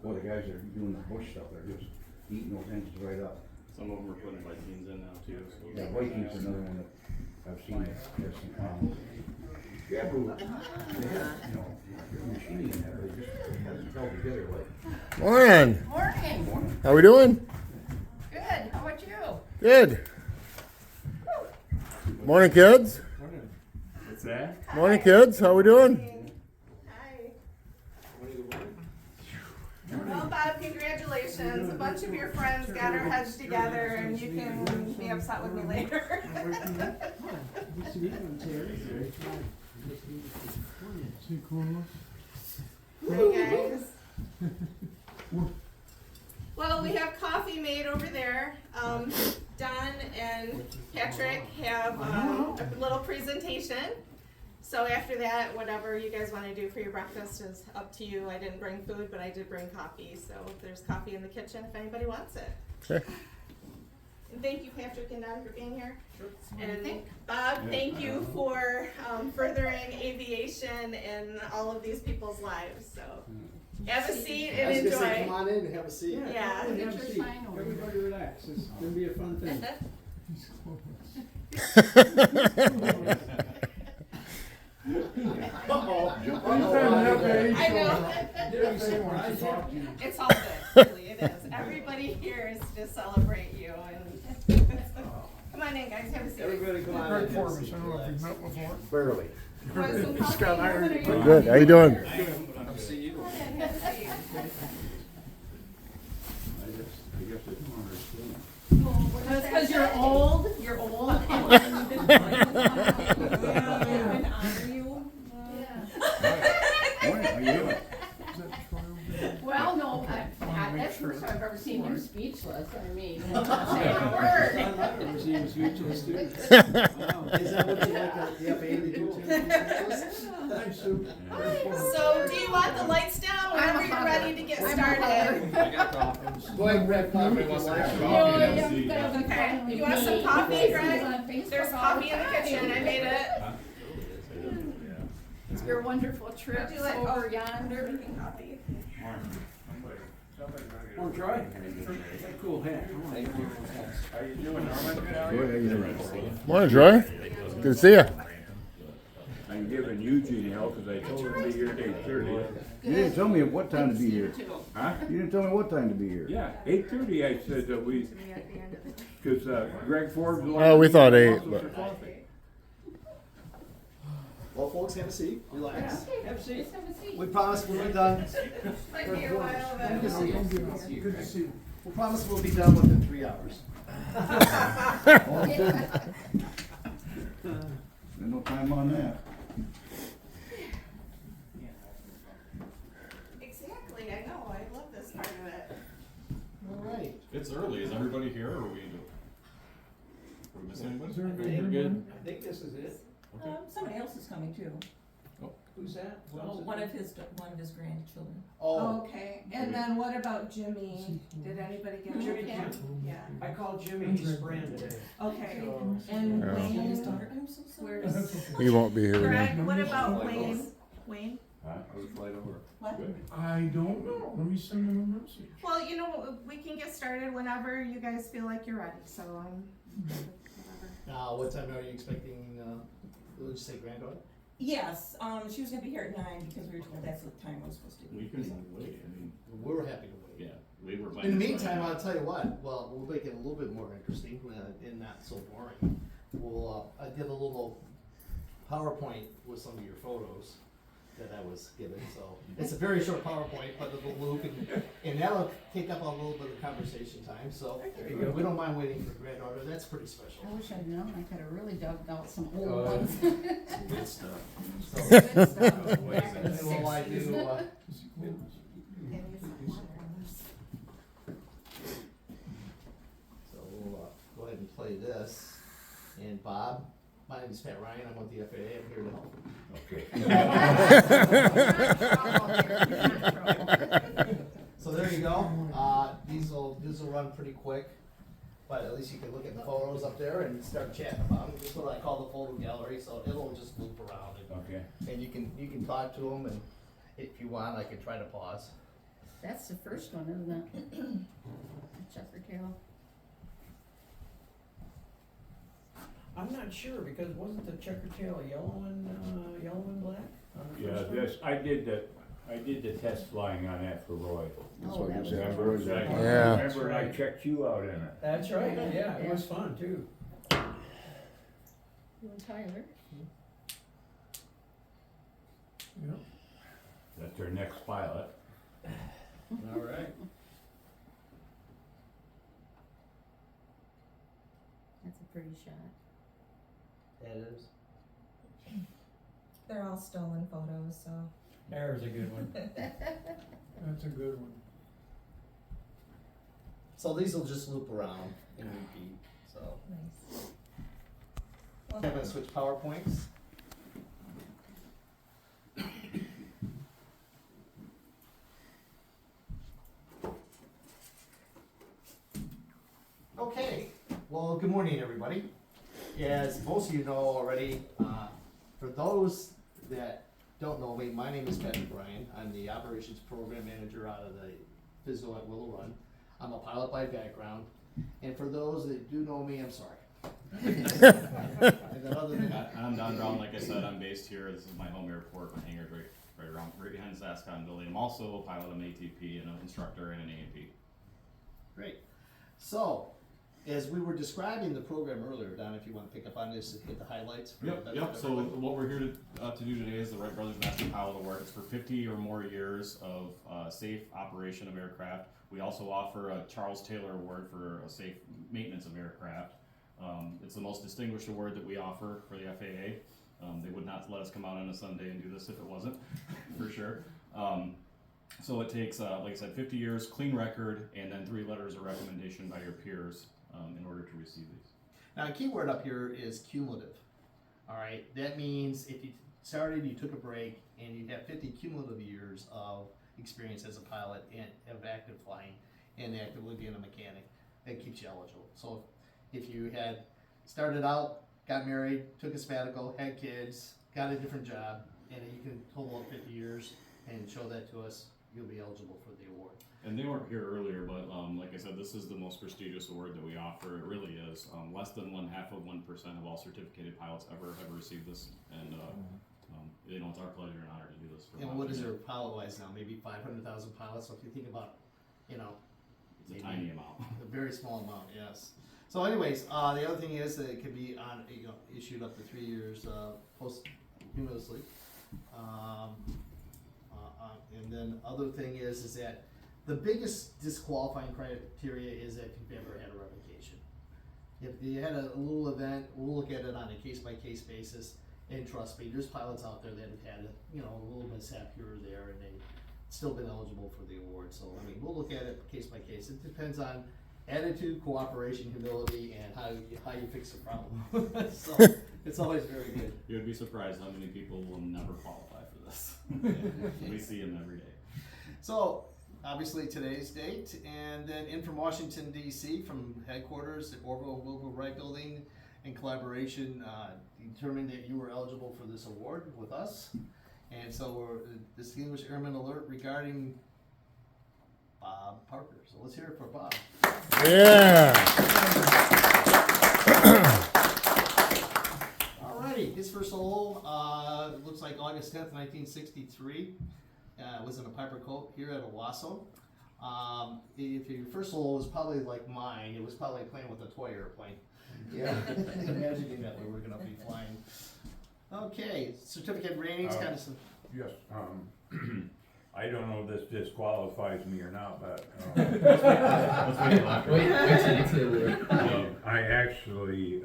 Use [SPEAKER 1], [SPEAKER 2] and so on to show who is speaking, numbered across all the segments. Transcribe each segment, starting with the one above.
[SPEAKER 1] Well, the guys that are doing the bush stuff, they're just eating those ends right up.
[SPEAKER 2] Some of them are putting Vikings in now too. So
[SPEAKER 1] Yeah, Vikings is another one that I've seen that has some problems. Yeah, but they have, you know, machining in there, they just haven't held together like.
[SPEAKER 3] Morning.
[SPEAKER 4] Morning.
[SPEAKER 3] How we doing?
[SPEAKER 4] Good. How about you?
[SPEAKER 3] Good. Morning, kids.
[SPEAKER 2] what's that?
[SPEAKER 3] Morning, kids. How we doing?
[SPEAKER 4] Hi. Well, Bob, congratulations. A bunch of your friends got our heads together, and you can be upset with me later. Hey, guys. Well, we have coffee made over there. Don and Patrick have a little presentation. So after that, whatever you guys want to do for your breakfast is up to you. I didn't bring food, but I did bring coffee. So there's coffee in the kitchen if anybody wants it.
[SPEAKER 3] Okay.
[SPEAKER 4] And thank you, Patrick and Don, for being here. Sure. And Bob, thank you for furthering aviation in all of these people's lives. So have a seat and
[SPEAKER 5] I was gonna say,
[SPEAKER 4] enjoy.
[SPEAKER 5] come on in and have a seat.
[SPEAKER 4] Yeah.
[SPEAKER 6] Have a seat. Everybody relax. It's gonna be a fun thing.
[SPEAKER 4] I know. It's all good, really, it is. Everybody here is to celebrate you and come on in, guys, have a seat.
[SPEAKER 5] Everybody come on in.
[SPEAKER 6] Great form, I don't know if we've met before.
[SPEAKER 5] Barely.
[SPEAKER 4] Want some coffee? What are you
[SPEAKER 3] Good. How you doing?
[SPEAKER 4] Come on in, have a seat.
[SPEAKER 1] I guess they don't understand.
[SPEAKER 4] That's because you're old, you're old. And honor you.
[SPEAKER 1] Morning, how you doing?
[SPEAKER 7] Well, no, that's the first time I've ever seen you speechless, I mean.
[SPEAKER 4] Say a word.
[SPEAKER 6] I've never seen you speechless too.
[SPEAKER 5] Is that what you like the FAA to do?
[SPEAKER 6] Thanks, Sue.
[SPEAKER 4] So, do you want the lights down whenever you're ready to get started?
[SPEAKER 2] I got coffee.
[SPEAKER 5] Go ahead and grab coffee while I
[SPEAKER 4] Okay, you want some coffee, Greg? There's coffee in the kitchen, I made it.
[SPEAKER 7] It's your wonderful trip
[SPEAKER 4] Would you like
[SPEAKER 7] over
[SPEAKER 4] over
[SPEAKER 7] yonder.
[SPEAKER 4] drinking coffee?
[SPEAKER 6] Want to try? Cool hat.
[SPEAKER 2] How you doing, Norman?
[SPEAKER 1] Good, how you doing?
[SPEAKER 3] Morning, Troy. Good to see you.
[SPEAKER 8] I'm giving Eugene hell because I told him to be here at 8:30.
[SPEAKER 1] You didn't tell me what time to be here.
[SPEAKER 8] Huh?
[SPEAKER 1] You didn't tell me what time to be here.
[SPEAKER 8] Yeah, 8:30 I said that we, because Greg Forbes.
[SPEAKER 3] Oh, we thought 8, but-
[SPEAKER 5] Well, folks, have a seat. Relax.
[SPEAKER 6] Have a seat.
[SPEAKER 7] Just have a seat.
[SPEAKER 5] We promise we'll be done.
[SPEAKER 4] Might be a while,
[SPEAKER 6] Good to
[SPEAKER 4] but.
[SPEAKER 6] see you. Good to see you.
[SPEAKER 5] We promise we'll be done within 3 hours.
[SPEAKER 1] There's no time on that.
[SPEAKER 4] Exactly, I know, I love this part of it.
[SPEAKER 5] All right.
[SPEAKER 2] It's early. Is everybody here or are we missing anybody?
[SPEAKER 6] Is everybody
[SPEAKER 2] We're
[SPEAKER 6] here?
[SPEAKER 2] good.
[SPEAKER 6] I think this is it.
[SPEAKER 2] Okay.
[SPEAKER 9] Somebody else is coming too.
[SPEAKER 6] Who's that?
[SPEAKER 9] Well, one of his grandchildren.
[SPEAKER 5] Oh,
[SPEAKER 4] Okay, and then what about Jimmy? Did anybody get
[SPEAKER 6] Jimmy
[SPEAKER 4] him?
[SPEAKER 6] Kim.
[SPEAKER 4] Yeah,
[SPEAKER 6] I called Jimmy, he spraying today.
[SPEAKER 4] okay,
[SPEAKER 6] So-
[SPEAKER 4] and
[SPEAKER 3] Yeah.
[SPEAKER 9] His
[SPEAKER 4] Wayne,
[SPEAKER 9] daughter, I'm so sorry.
[SPEAKER 4] where's,
[SPEAKER 3] He won't be here
[SPEAKER 4] Greg,
[SPEAKER 3] again.
[SPEAKER 4] what about Wayne? Wayne?
[SPEAKER 8] Huh? I was flight over.
[SPEAKER 9] What?
[SPEAKER 8] Good.
[SPEAKER 6] I don't know. Let me send him a message.
[SPEAKER 4] Well, you know, we can get started whenever you guys feel like you're ready, so whatever.
[SPEAKER 5] now what time are you expecting, would you say granddaughter?
[SPEAKER 9] Yes, she was gonna be here at 9 because we were told that's what time I was supposed to
[SPEAKER 2] We
[SPEAKER 9] be.
[SPEAKER 2] can wait. I mean,
[SPEAKER 5] We're happy to wait.
[SPEAKER 2] yeah, we were planning.
[SPEAKER 5] In the
[SPEAKER 2] this
[SPEAKER 5] meantime,
[SPEAKER 2] way.
[SPEAKER 5] I'll tell you what, well, we'll make it a little bit more interesting and not so boring. We'll, I did a little PowerPoint with some of your photos that I was given, so it's a very short PowerPoint, but it'll loop and that'll take up a little bit of conversation time, so we don't mind waiting for granddaughter, that's pretty special.
[SPEAKER 7] I wish I'd known, I could have really dug out some old ones.
[SPEAKER 2] Good stuff.
[SPEAKER 5] So,
[SPEAKER 7] Good stuff.
[SPEAKER 5] and while I do, so we'll, go ahead and play this, and Bob, my name is Pat Ryan, I'm with the FAA, I'm here to help.
[SPEAKER 1] Okay.
[SPEAKER 5] So there you go. These will run pretty quick, but at least you can look at the photos up there and start chatting about them. This is what I call the photo gallery, so it'll just loop around
[SPEAKER 1] Okay.
[SPEAKER 5] and you can talk to them, and if you want, I can try to pause.
[SPEAKER 7] That's the first one, isn't it? The checker tail.
[SPEAKER 6] I'm not sure, because wasn't the checker tail yellow and black on the
[SPEAKER 8] Yeah,
[SPEAKER 6] first one?
[SPEAKER 8] this, I did the test flying on that for Roy.
[SPEAKER 7] Oh, that was.
[SPEAKER 8] Remember,
[SPEAKER 3] Yeah.
[SPEAKER 8] remember I checked you out in it.
[SPEAKER 6] That's right, yeah, it was fun too.
[SPEAKER 7] You and Tyler.
[SPEAKER 6] Yeah.
[SPEAKER 8] That's our next pilot.
[SPEAKER 6] All right.
[SPEAKER 7] That's a pretty shot.
[SPEAKER 5] That is.
[SPEAKER 9] They're all stolen photos, so.
[SPEAKER 6] There's a good one. That's a good one.
[SPEAKER 5] So these will just loop around and repeat, so.
[SPEAKER 9] Nice.
[SPEAKER 5] I'm gonna switch PowerPoints. Okay, well, good morning, everybody. As most of you know already, for those that don't know me, my name is Patrick Ryan. I'm the Operations Program Manager out of the FSO at Willow Run. I'm a pilot by background, and for those that do know me, I'm sorry. And then other than that,
[SPEAKER 2] I'm Don Brown, like I said, I'm based here, this is my home airport, my hangar's right behind the SASCON building. I'm also a pilot, I'm ATP, and an instructor and an A&P.
[SPEAKER 5] great. So, as we were describing the program earlier, Don, if you want to pick up on this and hit the highlights. for
[SPEAKER 2] Yep,
[SPEAKER 5] everybody.
[SPEAKER 2] yep, so what we're here to do today is the Wright Brothers Master Pilot Award. It's for 50 or more years of safe operation of aircraft. We also offer a Charles Taylor Award for a safe maintenance of aircraft. It's the most distinguished award that we offer for the FAA. They would not let us come out on a Sunday and do this if it wasn't, for sure. So it takes, like I said, 50 years, clean record, and then 3 letters of recommendation by your peers in order to receive these.
[SPEAKER 5] Now, a key word up here is cumulative. All right, that means if you started, you took a break, and you have 50 cumulative years of experience as a pilot and of active flying and actively being a mechanic, that keeps you eligible. So if you had started out, got married, took a sabbatical, had kids, got a different job, and you can total up 50 years and show that to us, you'll be eligible for the award.
[SPEAKER 2] And they weren't here earlier, but like I said, this is the most prestigious award that we offer. It really is. Less than 0.5% of all certificated pilots ever have received this, and you know, it's our pleasure and honor to do this. For
[SPEAKER 5] And what is there pilot-wise now? Maybe 500,000 pilots. So if you think about, you know,
[SPEAKER 2] It's a tiny amount.
[SPEAKER 5] a very small amount, yes. So, anyways, the other thing is that it can be on, you know, issued up to 3 years posthumously. And then other thing is that the biggest disqualifying criteria is if you've ever had a revocation. If you had a little event, we'll look at it on a case-by-case basis. And trust me, there's pilots out there that have had, you know, a little mishap here or there, and they've still been eligible for the award. So, I mean, we'll look at it case by case. It depends on attitude, cooperation, humility, and how you fix the problem. So, it's always very good.
[SPEAKER 2] You would be surprised how many people will never qualify for this. We see them every day.
[SPEAKER 5] So, obviously today's date, and then in from Washington, D.C., from headquarters, the Orville Wilbur Wright Building, in collaboration, determined that you were eligible for this award with us. And so we're Distinguished Airman Alert regarding Bob Parker. So let's hear it for Bob.
[SPEAKER 3] Yeah.
[SPEAKER 5] Alrighty, his first solo, looks like August 10th, 1963. Was in a Piper Coat here at Owasso. If your first solo was probably like mine, it was probably playing with a toy airplane. Yeah, imagining that we were going to be flying. Okay, certificate ratings, kind of some.
[SPEAKER 8] Yes, I don't know if this disqualifies me or not, but, I actually,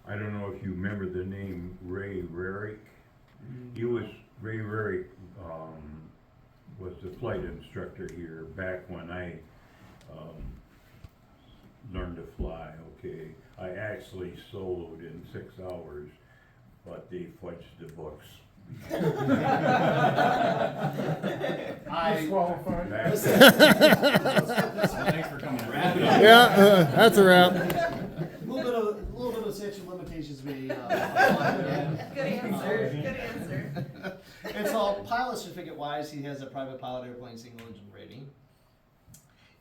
[SPEAKER 8] I don't know if you remember the name Ray Rarick. Ray Rarick, was the flight instructor here back when I, learned to fly, okay. I actually soloed in 6 hours, but they fudged the books.
[SPEAKER 6] Disqualified.
[SPEAKER 2] Thanks for coming.
[SPEAKER 3] Yeah, that's a wrap.
[SPEAKER 5] A little bit of statute of limitations may
[SPEAKER 4] Good answer, good answer.
[SPEAKER 5] And so pilot certificate wise, he has a private pilot airplane single engine rating.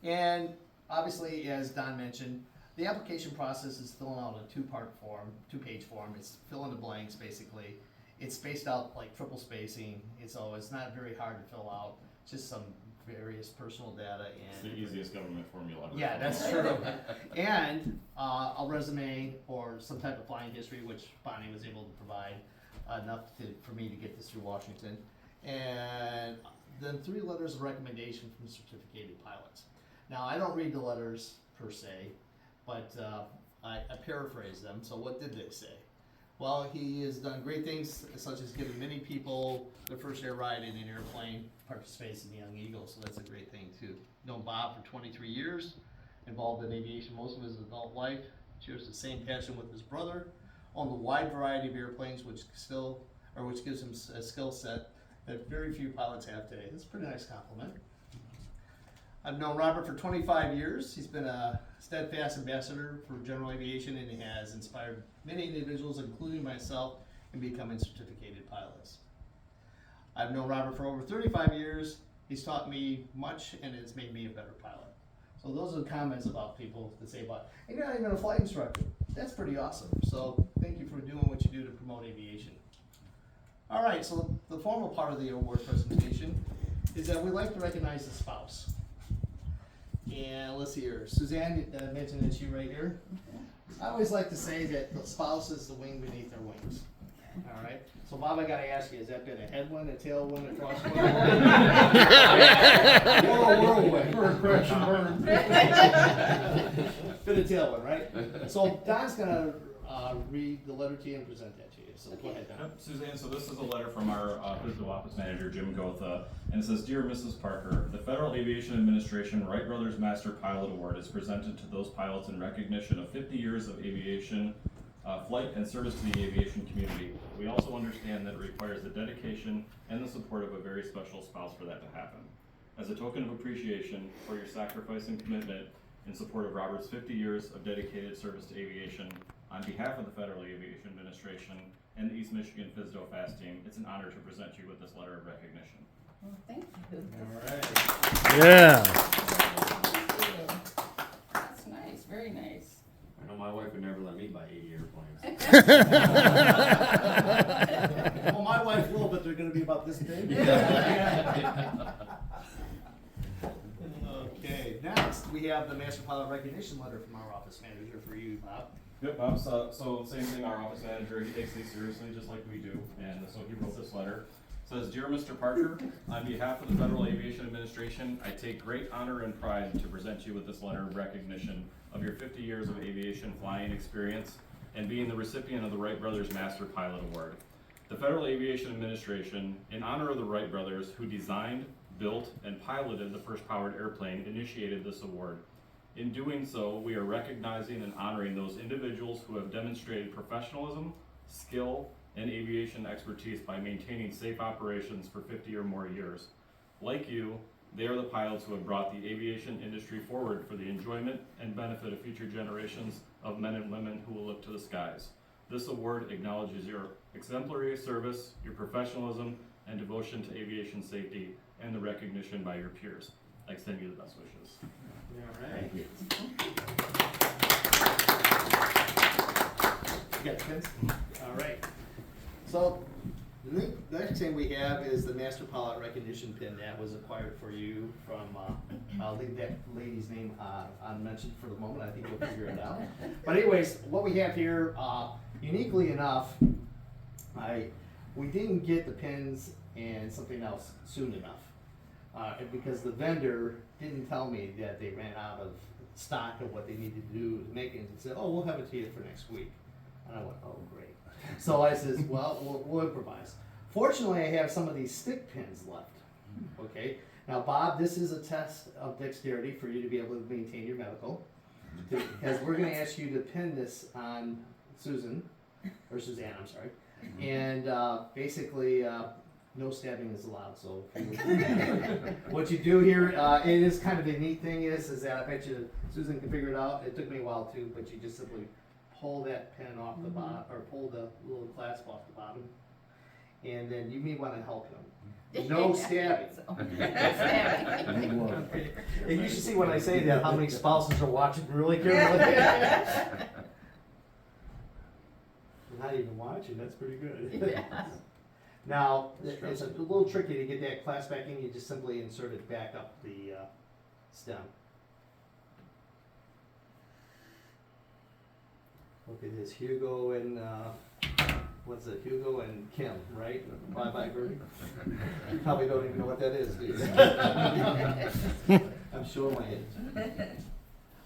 [SPEAKER 5] And obviously, as Don mentioned, the application process is filling out a two-page form. It's fill in the blanks, basically. It's spaced out like triple spacing, so it's not very hard to fill out. Just some various personal data
[SPEAKER 2] It's
[SPEAKER 5] and
[SPEAKER 2] the easiest government formula ever.
[SPEAKER 5] yeah, that's true. And a resume or some type of flying history, which Bonnie was able to provide enough for me to get this through Washington. And then 3 letters of recommendation from certificated pilots. Now, I don't read the letters per se, but I paraphrase them. So what did they say? Well, he has done great things, such as giving many people their first air ride in an airplane, participates in the Young Eagle, so that's a great thing too. Known Bob for 23 years, involved in aviation most of his adult life, shares the same passion with his brother, owned a wide variety of airplanes, which gives him a skill set that very few pilots have today. That's a pretty nice compliment. I've known Robert for 25 years. He's been a steadfast ambassador for general aviation and has inspired many individuals, including myself, in becoming certificated pilots. I've known Robert for over 35 years. He's taught me much and it's made me a better pilot. So those are the comments about people that say about, and you're not even a flight instructor. That's pretty awesome. So thank you for doing what you do to promote aviation. All right, so the formal part of the award presentation is that we like to recognize the spouse. And let's see here, Suzanne mentioned that you right here. I always like to say that the spouse is the wing beneath their wings. All right, so Bob, I gotta ask you, has that been a headwind, a tailwind, a crosswind? Or a whirlwind? Or a crash and burn? Been a tailwind, right? So Don's gonna read the letter to you and present that to you, so go ahead, Don.
[SPEAKER 2] Yep, Suzanne, so this is a letter from our physical office manager, Jim Gotha, and it says, Dear Mrs. Parker, the Federal Aviation Administration Wright Brothers Master Pilot Award is presented to those pilots in recognition of 50 years of aviation flight and service to the aviation community. We also understand that it requires the dedication and the support of a very special spouse for that to happen. As a token of appreciation for your sacrifice and commitment in support of Robert's 50 years of dedicated service to aviation, on behalf of the Federal Aviation Administration and the East Michigan FSDO FAST team, it's an honor to present you with this letter of recognition.
[SPEAKER 7] Well, thank you.
[SPEAKER 5] All right.
[SPEAKER 3] Yeah.
[SPEAKER 7] That's nice, very nice.
[SPEAKER 10] I know my wife would never let me buy 80 airplanes.
[SPEAKER 5] Well, my wife will, but they're gonna be about this big. Okay, next, we have the Master Pilot Recognition Letter from our office manager for you, Bob.
[SPEAKER 2] Yep, Bob, so same thing, our office manager, he takes these seriously just like we do, and so he wrote this letter. It says, Dear Mr. Parker, on behalf of the Federal Aviation Administration, I take great honor and pride to present you with this letter of recognition of your 50 years of aviation flying experience and being the recipient of the Wright Brothers Master Pilot Award. The Federal Aviation Administration, in honor of the Wright brothers who designed, built, and piloted the first powered airplane, initiated this award. In doing so, we are recognizing and honoring those individuals who have demonstrated professionalism, skill, and aviation expertise by maintaining safe operations for 50 or more years. Like you, they are the pilots who have brought the aviation industry forward for the enjoyment and benefit of future generations of men and women who will look to the skies. This award acknowledges your exemplary service, your professionalism, and devotion to aviation safety, and the recognition by your peers. I extend you the best wishes.
[SPEAKER 5] All right.
[SPEAKER 2] Thank you.
[SPEAKER 5] You got pins? All right. So the next thing we have is the Master Pilot Recognition pin that was acquired for you from, I'll leave that lady's name unmentioned for the moment. I think we'll figure it out. But anyways, what we have here, uniquely enough, we didn't get the pins and something else soon enough. Because the vendor didn't tell me that they ran out of stock of what they needed to do to make it, and said, oh, we'll have it to you for next week. And I went, oh, great. So I says, well, we'll improvise. Fortunately, I have some of these stick pins left. Okay. Now, Bob, this is a test of dexterity for you to be able to maintain your medical. Because we're going to ask you to pin this on Suzanne, I'm sorry. And basically, no stabbing is allowed. So what you do here, it is kind of a neat thing is that I bet you Susan can figure it out. It took me a while too, but you just simply pull that pin off the bottom, or pull the little clasp off the bottom, and then you may want to help him. No stabbing.
[SPEAKER 7] Stabbing.
[SPEAKER 5] Okay. And you should see when I say that, how many spouses are watching really carefully. Not even watching, that's pretty good.
[SPEAKER 7] Yeah.
[SPEAKER 5] Now, it's a little tricky to get that clasp back in, you just simply insert it back up the stem. Look at this, Hugo and, what's it, Hugo and Kim, right? Bye-bye, Bertie. You probably don't even know what that is, do you? I'm showing my age.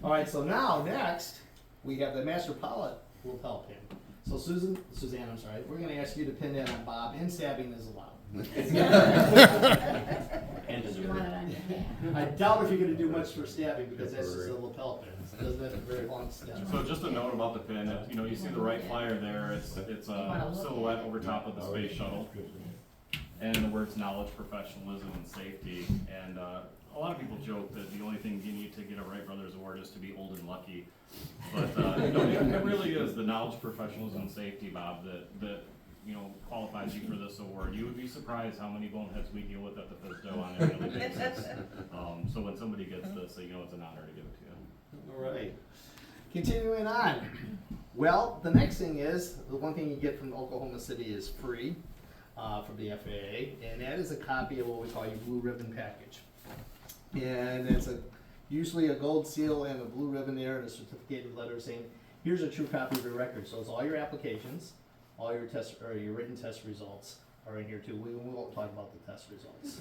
[SPEAKER 5] Alright, so now, next, we have the master pilot will help him. So Suzanne, I'm sorry, we're gonna ask you to pin that on Bob, and stabbing is allowed.
[SPEAKER 10] And
[SPEAKER 7] You want it on your hand.
[SPEAKER 5] I doubt if you're gonna do much for stabbing, because that's just a lapel pin, it doesn't have a very long stem.
[SPEAKER 2] So just a note about the pin, you know, you see the Wright flyer there, it's a silhouette over top of the space shuttle. And the words knowledge, professionalism, and safety. And a lot of people joke that the only thing you need to get a Wright Brothers award is to be old and lucky. But no, it really is the knowledge, professionalism, and safety, Bob, that you know qualifies you for this award. You would be surprised how many boneheads we deal with at the FISDO on a daily basis. So when somebody gets this, you know it's an honor to give it to you.
[SPEAKER 5] All right. Continuing on. Well, the next thing is, the one thing you get from Oklahoma City is free from the FAA, and that is a copy of what we call your blue ribbon package. And it's usually a gold seal and a blue ribbon there and a certificated letter saying, here's a true copy of your record. So it's all your applications, all your test or your written test results are in here too. We won't talk about the test results.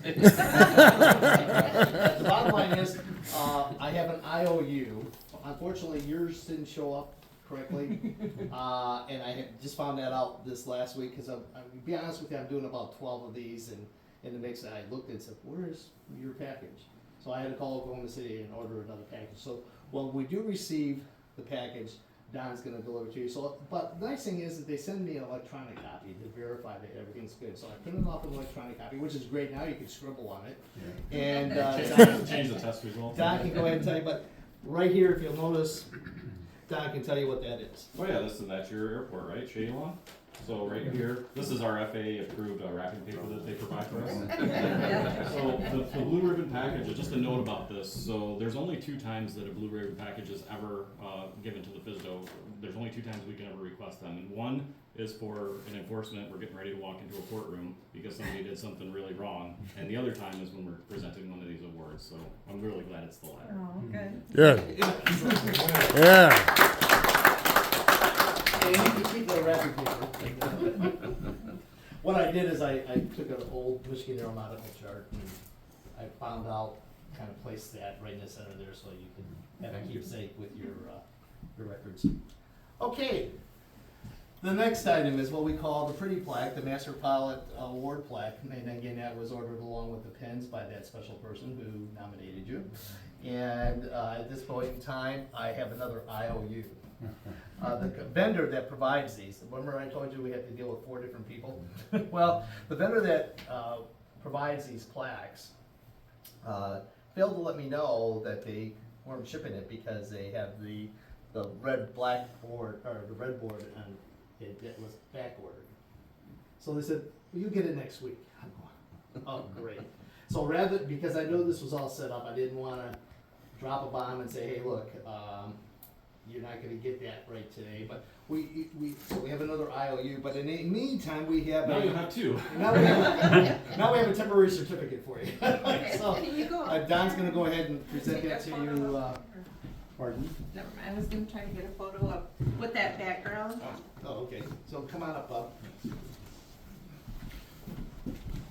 [SPEAKER 5] The bottom line is, I have an IOU. Unfortunately, yours didn't show up correctly, and I had just found that out this last week because to be honest with you, I'm doing about 12 of these, and in the mix, I looked and said, "Where's your package?" So I had to call Oklahoma City and order another package. So when we do receive the package, Don's going to deliver to you. So, but the nice thing is that they send me an electronic copy to verify that everything's good. So I printed off an electronic copy, which is great. Now you can scribble on it, and
[SPEAKER 2] Change the test results.
[SPEAKER 5] Don can go ahead and tell you. But right here, if you'll notice, Don can tell you what that is.
[SPEAKER 2] Oh yeah, that's your airport, right, Shaylon? So right here, this is our FAA approved wrapping paper that they provide for us. So the blue ribbon package, just a note about this, so there's only 2 times that a blue ribbon package is ever given to the FISDO. There's only 2 times we can ever request them. And one is for an enforcement, we're getting ready to walk into a courtroom because somebody did something really wrong. And the other time is when we're presenting one of these awards, so I'm really glad it's the latter.
[SPEAKER 9] Oh, good.
[SPEAKER 3] Good. Yeah.
[SPEAKER 5] And you can keep the wrapping paper. What I did is I took an old Michigan Aeronautical chart and I found out, kind of placed that right in the center there so you can have a keepsake with your records. Okay, the next item is what we call the pretty plaque, the Master Pilot Award plaque. And again, that was ordered along with the pins by that special person who nominated you. And at this point in time, I have another IOU. The vendor that provides these, remember I told you we had to deal with 4 different people? Well, the vendor that provides these plaques failed to let me know that they weren't shipping it because they have the red board and it was back ordered. So they said, well, you get it next week. I'm going, oh great. So because I know this was all set up, I didn't want to drop a bomb and say, hey look, you're not going to get that right today, but we have another IOU. But in the meantime, we have
[SPEAKER 2] Now you have 2.
[SPEAKER 5] now we have a temporary certificate for you. So
[SPEAKER 4] You go.
[SPEAKER 5] Don's going to go ahead and present that to you. Pardon?
[SPEAKER 4] Never mind, I was gonna try to get a photo up with that background.
[SPEAKER 5] Oh, okay. So come on up, Bob.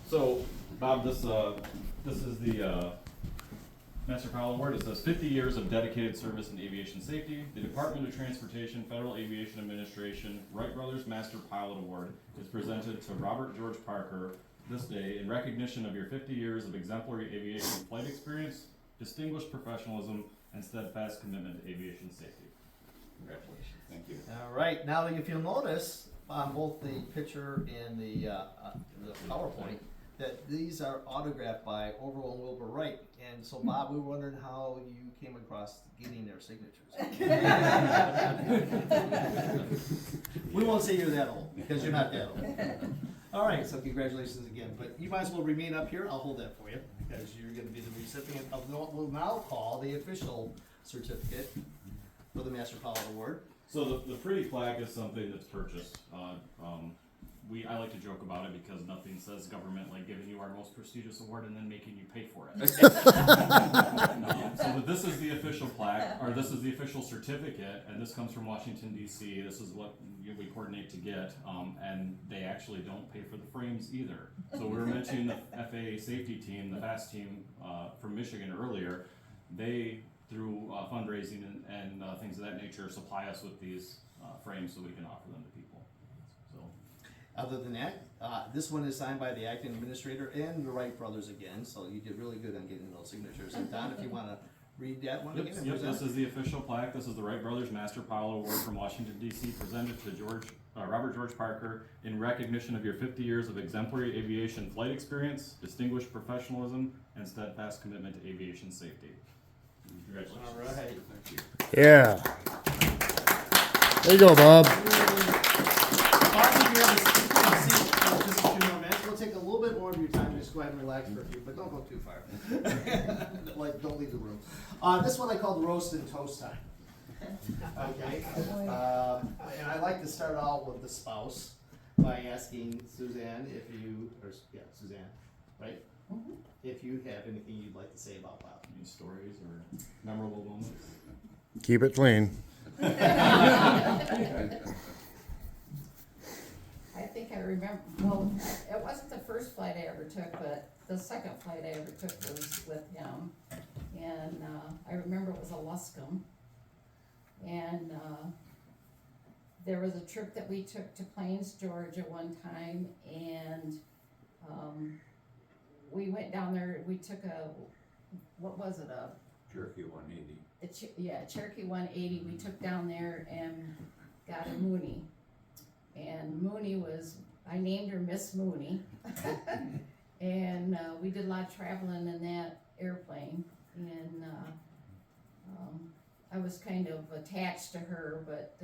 [SPEAKER 2] So, Bob, this is the Master Pilot Award. It says 50 years of dedicated service in aviation safety. The Department of Transportation, Federal Aviation Administration, Wright Brothers Master Pilot Award is presented to Robert George Parker this day in recognition of your 50 years of exemplary aviation flight experience, distinguished professionalism, and steadfast commitment to aviation safety. Congratulations. Thank you.
[SPEAKER 5] All right. Now, if you'll notice on both the picture and the PowerPoint, that these are autographed by Orville and Wilbur Wright. And so, Bob, we were wondering how you came across getting their signatures. We won't say you're that old, because you're not that old. All right, so congratulations again, but you might as well remain up here, I'll hold that for you, because you're gonna be the recipient of what we'll now call the official certificate for the Master Pilot Award.
[SPEAKER 2] So the pretty plaque is something that's purchased. I like to joke about it because nothing says government like giving you our most prestigious award and then making you pay for it. But this is the official plaque, or this is the official certificate, and this comes from Washington D.C. This is what we coordinate to get, and they actually don't pay for the frames either. So we were mentioning the FAA safety team, the FAST team from Michigan earlier. They, through fundraising and things of that nature, supply us with these frames so we can offer them to people. So.
[SPEAKER 5] Other than that, this one is signed by the acting administrator and the Wright brothers again, so you did really good on getting those signatures. And Don, if you wanna read that one again.
[SPEAKER 2] Yep, this is the official plaque. This is the Wright Brothers Master Pilot Award from Washington D.C. presented to Robert George Parker in recognition of your 50 years of exemplary aviation flight experience, distinguished professionalism, and steadfast commitment to aviation safety. Congratulations.
[SPEAKER 5] All right.
[SPEAKER 1] Thank you.
[SPEAKER 3] Yeah. There you go, Bob.
[SPEAKER 5] We'll take a little bit more of your time, just go ahead and relax for a few, but don't go too far. Like, don't leave the room. This one I call the roast and toast time. Okay, and I like to start out with the spouse by asking Suzanne Suzanne, right?
[SPEAKER 7] Mhm.
[SPEAKER 5] If you have anything you'd like to say about Bob.
[SPEAKER 2] Any stories or memorable moments?
[SPEAKER 3] Keep it clean.
[SPEAKER 7] I think I remember, well, it wasn't the first flight I ever took, but the second flight I ever took was with him. And I remember it was a Luscombe. And there was a trip that we took to Plains, Georgia one time, and we went down there, we took what was it,
[SPEAKER 8] Cherokee 180.
[SPEAKER 7] Cherokee 180, we took down there and got a Mooney. And Mooney I named her Miss Mooney. And we did a lot of traveling in that airplane. And I was kind of attached to her, but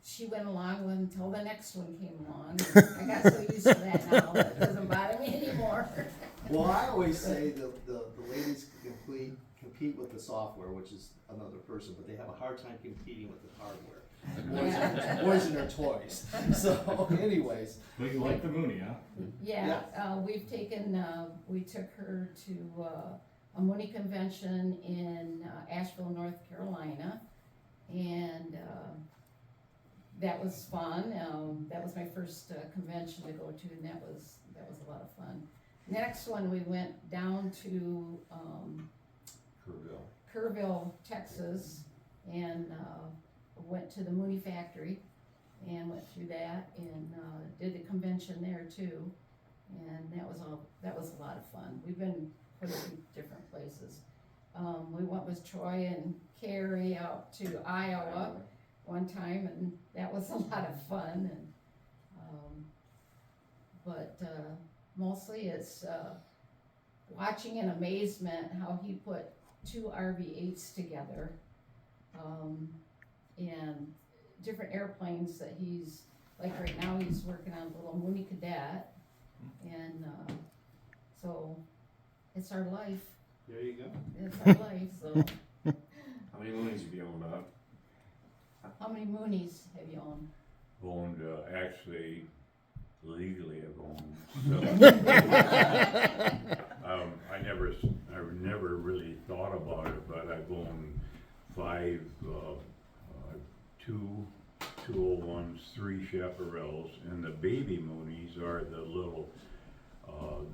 [SPEAKER 7] she went along until the next one came along. I got so used to that now that it doesn't bother me anymore.
[SPEAKER 5] Well, I always say the ladies compete with the software, which is another person, but they have a hard time competing with the hardware. Boys and their toys. So, anyways.
[SPEAKER 2] But you like the Mooney, huh?
[SPEAKER 7] Yeah, we took her to a Mooney convention in Asheville, North Carolina, and that was fun. That was my first convention to go to, and that was a lot of fun. Next one, we went down to Kerrville, Texas, and went to the Mooney factory and went through that and did a convention there too, and that was a lot of fun. We've been pretty different places. We went with Troy and Carrie out to Iowa one time, and that was a lot of fun. And but mostly it's watching in amazement how he put two RV-8s together, and different airplanes that like right now he's working on a little Mooney Cadet, and so it's our life.
[SPEAKER 5] There you go.
[SPEAKER 7] It's our life, so.
[SPEAKER 10] How many Moonies have you owned, Bob?
[SPEAKER 7] How many Moonies have you owned?
[SPEAKER 8] Owned, actually, legally I've owned 7. I never really thought about it, but I've owned 5, 2 201s, 3 Chaparrals, and the baby Moonies are the little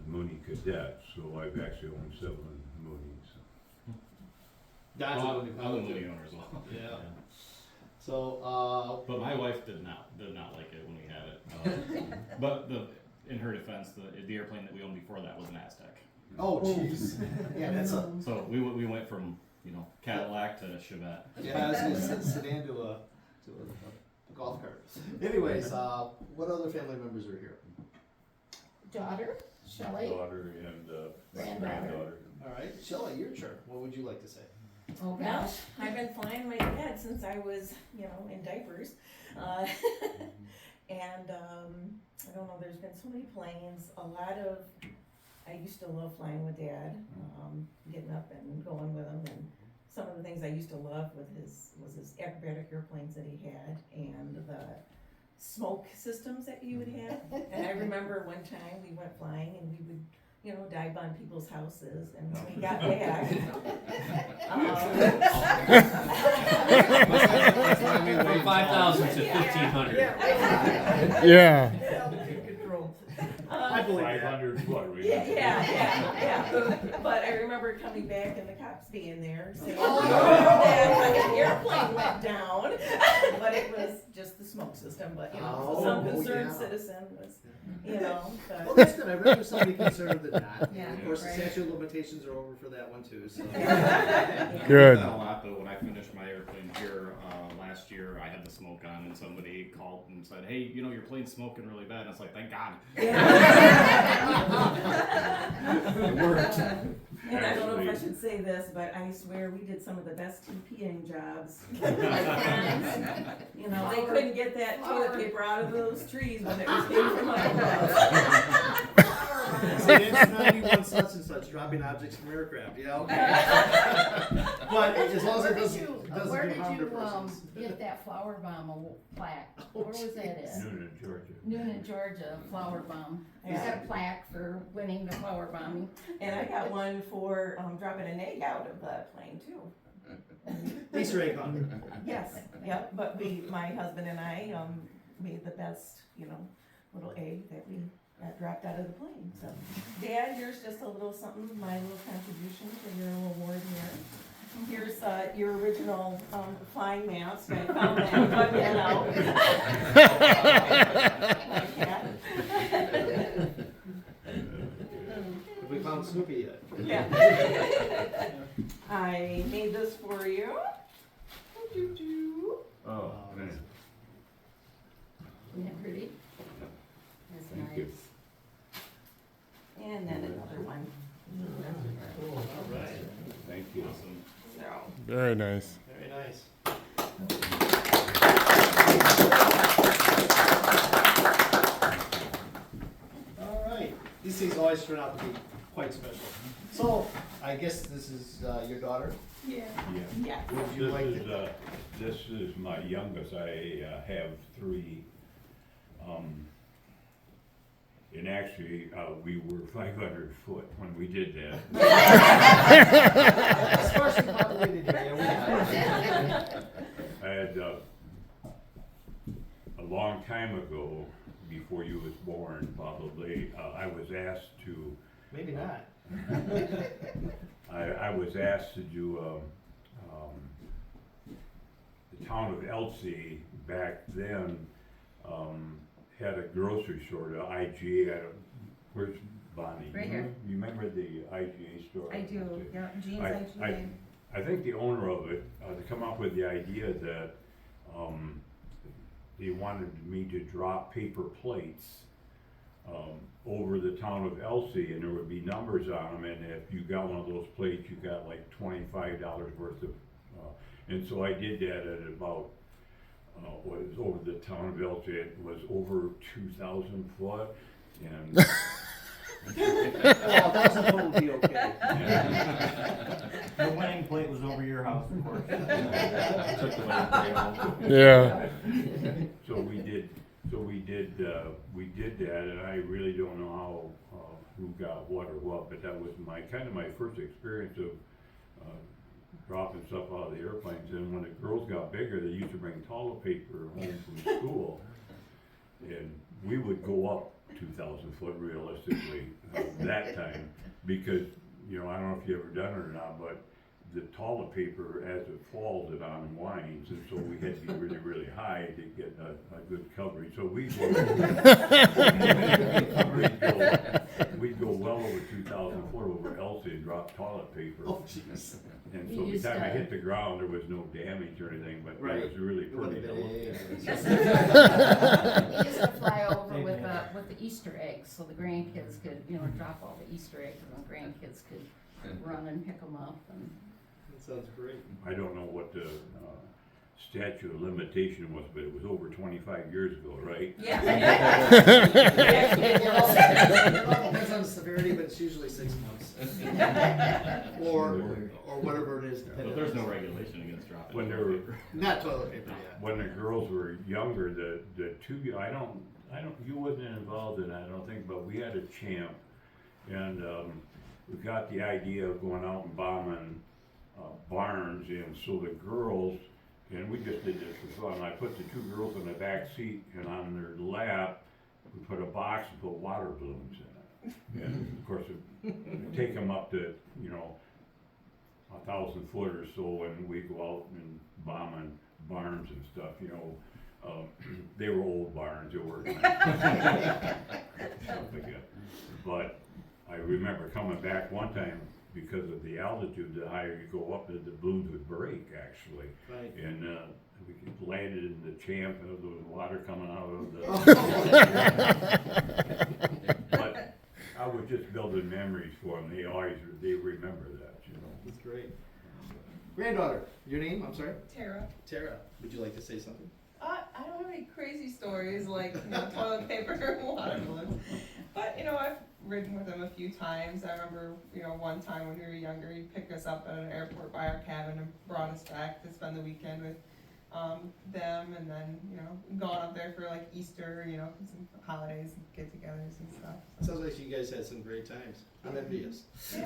[SPEAKER 8] Mooney Cadets, so I've actually owned 7 Moonies.
[SPEAKER 5] That's
[SPEAKER 2] I'm a Mooney owner as well.
[SPEAKER 5] Yeah. So,
[SPEAKER 2] but my wife did not like it when we had it. But in her defense, the airplane that we owned before that was an Aztec.
[SPEAKER 5] oh jeez. Yeah, that's a.
[SPEAKER 2] So we went from Cadillac to Chevette.
[SPEAKER 5] Yeah, I was gonna say sedan to a golf cart. Anyways, what other family members are here?
[SPEAKER 7] Daughter, Shelley,
[SPEAKER 8] Daughter and granddaughter.
[SPEAKER 5] All right, Shelley, your turn. What would you like to say?
[SPEAKER 7] oh
[SPEAKER 9] Well,
[SPEAKER 7] gosh.
[SPEAKER 9] I've been flying my dad since I was, in diapers. And, I don't know, there's been so many planes, I used to love flying with Dad, getting up and going with him, and some of the things I used to love was his acrobatic airplanes that he had, and the smoke systems that he would have. And I remember one time we went flying and we would, dive on people's houses, and when we got back,
[SPEAKER 10] From 5,000 to 1,500.
[SPEAKER 3] Yeah.
[SPEAKER 5] I believe that.
[SPEAKER 8] 500 foot, right?
[SPEAKER 9] Yeah. But I remember coming back and the cops being there saying, that an airplane went down. But it was just the smoke system, but, some concerned citizen was,
[SPEAKER 5] Well,
[SPEAKER 9] but.
[SPEAKER 5] that's good. I'd rather somebody concerned than not.
[SPEAKER 7] Yeah,
[SPEAKER 5] Of course, the
[SPEAKER 7] right.
[SPEAKER 5] statute of limitations are over for that one too, so.
[SPEAKER 3] Good.
[SPEAKER 2] A lot though. When I finished my airplane here last year, I had the smoke on, and somebody called and said, "Hey, your plane's smoking really bad." And I was like, "Thank God."
[SPEAKER 10] It worked.
[SPEAKER 9] And I don't know if I should say this, but I swear we did some of the best TPing jobs. They couldn't get that toilet paper out of those trees when it was came from up above.
[SPEAKER 5] See, it's 91 such and such, dropping objects from aircraft, yeah, okay. But as long as it doesn't
[SPEAKER 7] Where
[SPEAKER 5] do
[SPEAKER 7] did
[SPEAKER 5] harm to
[SPEAKER 7] you,
[SPEAKER 5] persons.
[SPEAKER 7] get that flower bomb plaque? Where was that at?
[SPEAKER 8] Noonan, Georgia.
[SPEAKER 7] Noonan, Georgia, flower bomb. You got a plaque for winning the flower bombing.
[SPEAKER 9] And I got one for dropping an egg out of the plane too.
[SPEAKER 5] Easter egg hunter.
[SPEAKER 9] Yes, yep, but my husband and I, made the best, little egg that we got dropped out of the plane, so. Dad, here's just a little something, my little contribution to your little award here. Here's, your original, flying mask, I found that, and dug that out. Like that.
[SPEAKER 5] Have we found Snoopy yet?
[SPEAKER 9] Yeah. I made this for you.
[SPEAKER 8] Oh, man.
[SPEAKER 7] Isn't that pretty? That's
[SPEAKER 8] Thank you.
[SPEAKER 7] nice.
[SPEAKER 9] And then another one.
[SPEAKER 5] Cool, all right.
[SPEAKER 8] Thank you.
[SPEAKER 9] So.
[SPEAKER 3] Very nice.
[SPEAKER 5] Very nice. All right, these things always turn out to be quite special. So, I guess this is your daughter?
[SPEAKER 9] Yeah.
[SPEAKER 8] Yeah.
[SPEAKER 9] Yeah.
[SPEAKER 5] Would you like to?
[SPEAKER 8] This is my youngest. I have 3. And actually, we were 500 foot when we did that.
[SPEAKER 5] Sparsely populated area, we have.
[SPEAKER 8] I had, a long time ago, before you was born, probably, I was asked to.
[SPEAKER 5] Maybe not.
[SPEAKER 8] I was asked to do the town of Elsie back then had a grocery store, the IGA. Where's Bonnie?
[SPEAKER 9] Right here.
[SPEAKER 8] You remember the IGA store?
[SPEAKER 9] I do, yeah, Jean's
[SPEAKER 8] I- I think the owner of it, to come up with the idea that they wanted me to drop paper plates over the town of Elsie, and there would be numbers on them, and if you got one of those plates, you got like $25 worth of, and so I did that at about, was over the town of Elsie, it was over 2,000 foot, and.
[SPEAKER 5] Well, 1,000 foot would be okay.
[SPEAKER 6] The winning plate was over your house, of course.
[SPEAKER 10] Took the winning plate home.
[SPEAKER 3] Yeah.
[SPEAKER 8] So we did that, and I really don't know how, who got what or what, but that was my first experience of, dropping stuff out of the airplanes. And when the girls got bigger, they used to bring toilet paper home from school, and we would go up 2,000 foot realistically, that time, because, I don't know if you ever done it or not, but the toilet paper, as it falls, it unwinds, and so we had to be really, really high to get a good coverage. So we'd go well over 2,000 foot over Elsie and drop toilet paper.
[SPEAKER 5] Oh, jeez.
[SPEAKER 8] And
[SPEAKER 7] You
[SPEAKER 8] so by the
[SPEAKER 7] used
[SPEAKER 8] time I
[SPEAKER 7] to-
[SPEAKER 8] hit the ground, there was no damage or anything, but
[SPEAKER 5] Right.
[SPEAKER 8] it was really
[SPEAKER 5] It would've
[SPEAKER 8] pretty.
[SPEAKER 5] been-
[SPEAKER 7] We used to fly over with the Easter eggs, so the grandkids could, drop all the Easter eggs, and the grandkids could run and pick them up, and
[SPEAKER 5] That sounds great.
[SPEAKER 8] I don't know what the statute of limitation was, but it was over 25 years ago, right?
[SPEAKER 9] Yeah.
[SPEAKER 5] It all depends on the severity, but it's usually 6 months. Or whatever it is,
[SPEAKER 2] But
[SPEAKER 5] depending.
[SPEAKER 2] there's
[SPEAKER 5] on
[SPEAKER 2] no
[SPEAKER 5] the-
[SPEAKER 2] regulation against dropping.
[SPEAKER 8] When
[SPEAKER 2] toilet
[SPEAKER 8] they were-
[SPEAKER 2] paper.
[SPEAKER 5] Not toilet paper, yeah.
[SPEAKER 8] When the girls were younger, the two, I don't, you wasn't involved in that, I don't think, but we had a champ. And, we got the idea of going out and bombing, barns, and so the girls, and we just did this for fun, I put the two girls in the back seat, and on their lap, we put a box and put water balloons in it. And of course, it take them up to, 1,000 foot or so, and we go out and bombing barns and stuff, they were old barns, they were stuff like that. But I remember coming back one time, because of the altitude, the higher you go up, the balloons would break, actually.
[SPEAKER 5] Right.
[SPEAKER 8] And, we landed in the champ, and there was water coming out of the. But I was just building memories for them, they remember that,
[SPEAKER 5] That's great. Granddaughter, your name, I'm sorry?
[SPEAKER 11] Tara.
[SPEAKER 5] Tara, would you like to say something?
[SPEAKER 11] I don't have any crazy stories like toilet paper and water balloons, but I've ridden with him a few times. I remember one time when we were younger, he'd pick us up at an airport by our cabin and brought us back to spend the weekend with them, and then gone up there for like Easter, some holidays, and get-togethers and stuff.
[SPEAKER 5] Sounds like you guys had some great times. I'm envious.
[SPEAKER 8] I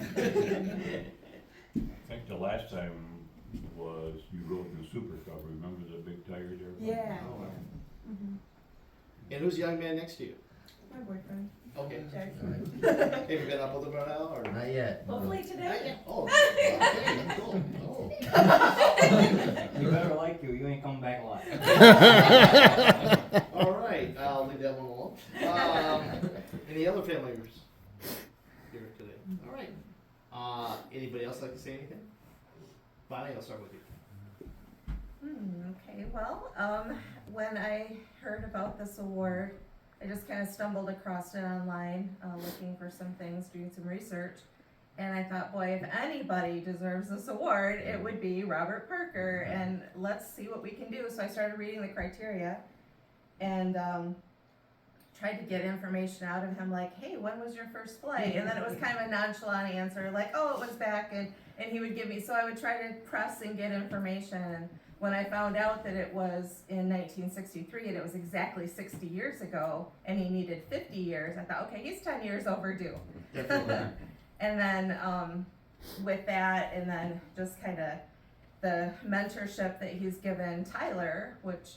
[SPEAKER 8] think the last time was you rode in the Super Cup, remember the big tires there?
[SPEAKER 11] Yeah.
[SPEAKER 5] Oh, wow.
[SPEAKER 11] Mm-hmm.
[SPEAKER 5] And who's the young man next to you?
[SPEAKER 11] My boyfriend.
[SPEAKER 5] Okay.
[SPEAKER 11] Jackson.
[SPEAKER 5] Have you been up with him right now, or?
[SPEAKER 12] Not yet.
[SPEAKER 9] Hopefully today.
[SPEAKER 5] Oh, okay, cool. Oh.
[SPEAKER 12] You better like you ain't coming back alive.
[SPEAKER 5] All right, I'll leave that one alone. Any other family members here today? All right. Anybody else like to say anything? Bonnie, I'll start with you.
[SPEAKER 4] Okay, well, when I heard about this award, I just kind of stumbled across it online, looking for some things, doing some research. And I thought, boy, if anybody deserves this award, it would be Robert Parker. And let's see what we can do. So I started reading the criteria and tried to get information out of him, like, hey, when was your first flight? And then it was kind of a nonchalant answer, like, oh, it was back, and he would give me, so I would try to press and get information. And when I found out that it was in 1963 and it was exactly 60 years ago, and he needed 50 years, I thought, okay, he's 10 years overdue. And then with that, and then just kind of the mentorship that he's given Tyler, which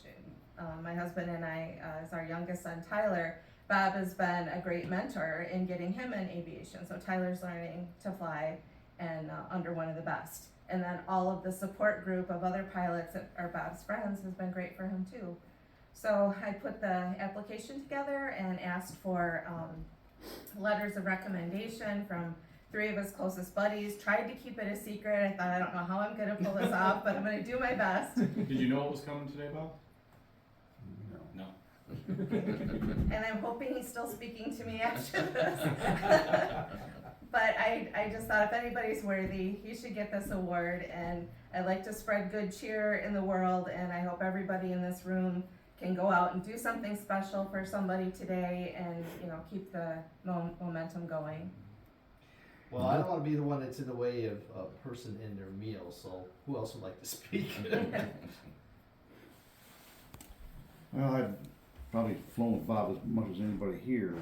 [SPEAKER 4] my husband and I, as our youngest son Tyler, Bob has been a great mentor in getting him in aviation. So Tyler's learning to fly and under one of the best. And then all of the support group of other pilots that are Bob's friends has been great for him too. So I put the application together and asked for letters of recommendation from 3 of his closest buddies. Tried to keep it a secret. I thought, I don't know how I'm gonna pull this off, but I'm gonna do my best.
[SPEAKER 2] Did you know what was coming today, Bob?
[SPEAKER 8] No.
[SPEAKER 2] No.
[SPEAKER 4] And I'm hoping he's still speaking to me after this. But I just thought if anybody's worthy, he should get this award, and I'd like to spread good cheer in the world, and I hope everybody in this room can go out and do something special for somebody today and keep the momentum going.
[SPEAKER 5] Well, I don't want to be the one that's in the way of a person in their meal, so who else would like to speak?
[SPEAKER 1] Well, I've probably flown with Bob as much as anybody here.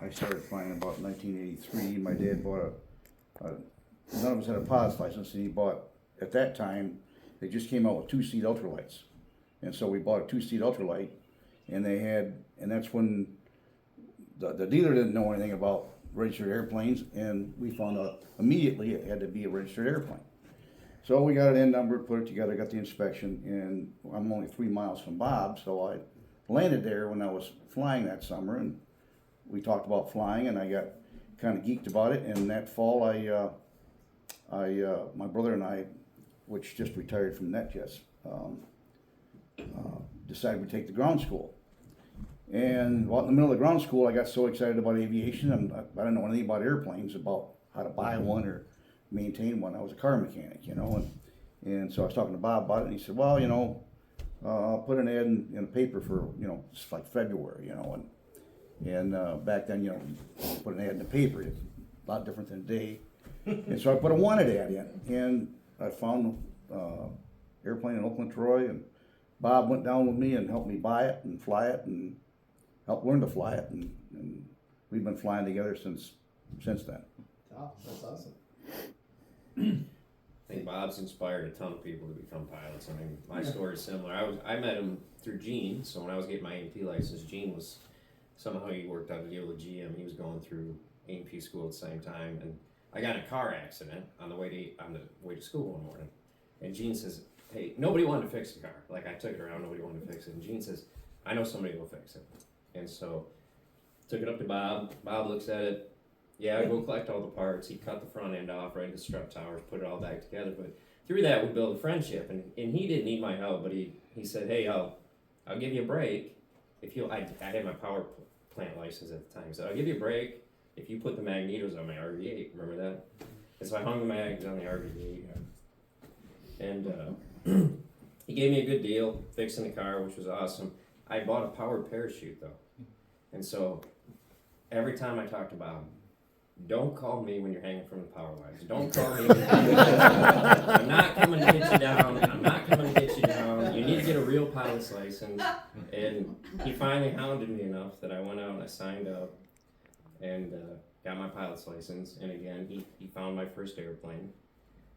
[SPEAKER 1] I started flying about 1983. My dad bought none of us had a pilot's license, and he bought, at that time, they just came out with 2-seat ultralights. And so we bought a 2-seat ultralight, and that's when the dealer didn't know anything about registered airplanes, and we found out immediately it had to be a registered airplane. So we got it in numbered, put it together, got the inspection, and I'm only 3 miles from Bob, so I landed there when I was flying that summer, and we talked about flying, and I got kind of geeked about it. And that fall, my brother and I, which just retired from NetJets, decided we'd take the ground school. And in the middle of the ground school, I got so excited about aviation, and I didn't know anything about airplanes, about how to buy one or maintain one. I was a car mechanic, And so I was talking to Bob about it, and he said, well, you know, I'll put an ad in the paper for, you know, it's like February, you know, and back then, you know, you put an ad in the paper, it's a lot different than today. And so I put a wanted ad in, and I found airplane in Oakland, Troy, and Bob went down with me and helped me buy it and fly it and helped learn to fly it, and we've been flying together since then.
[SPEAKER 5] Oh, that's awesome.
[SPEAKER 10] I think Bob's inspired a ton of people to become pilots. I mean, my story is similar. I met him through Gene. So when I was getting my A&P license, Gene was somehow he worked out a deal with GM. He was going through A&P school at the same time, and I got in a car accident on the way to school one morning. And Gene says, "Hey, nobody wanted to fix the car. Like I took it around, nobody wanted to fix it." And Gene says, "I know somebody who will fix it." And so took it up to Bob. Bob looks at it. Yeah, I go collect all the parts. He cut the front end off, right, the strut towers, put it all back together. But through that, we built a friendship. And he didn't need my help, but he said, "Hey, I'll give you a break if you." I had my power plant license at the time. He said, "I'll give you a break if you put the magnetos on my RV8." Remember that? And so I hung the mags on the RV8. And he gave me a good deal fixing the car, which was awesome. I bought a powered parachute though. And so every time I talk to Bob, don't call me when you're hanging from the power lines. Don't call me. I'm not coming to get you down. I'm not coming to get you down. You need to get a real pilot's license. And he finally hounded me enough that I went out and I signed up and got my pilot's license. And again, he found my first airplane.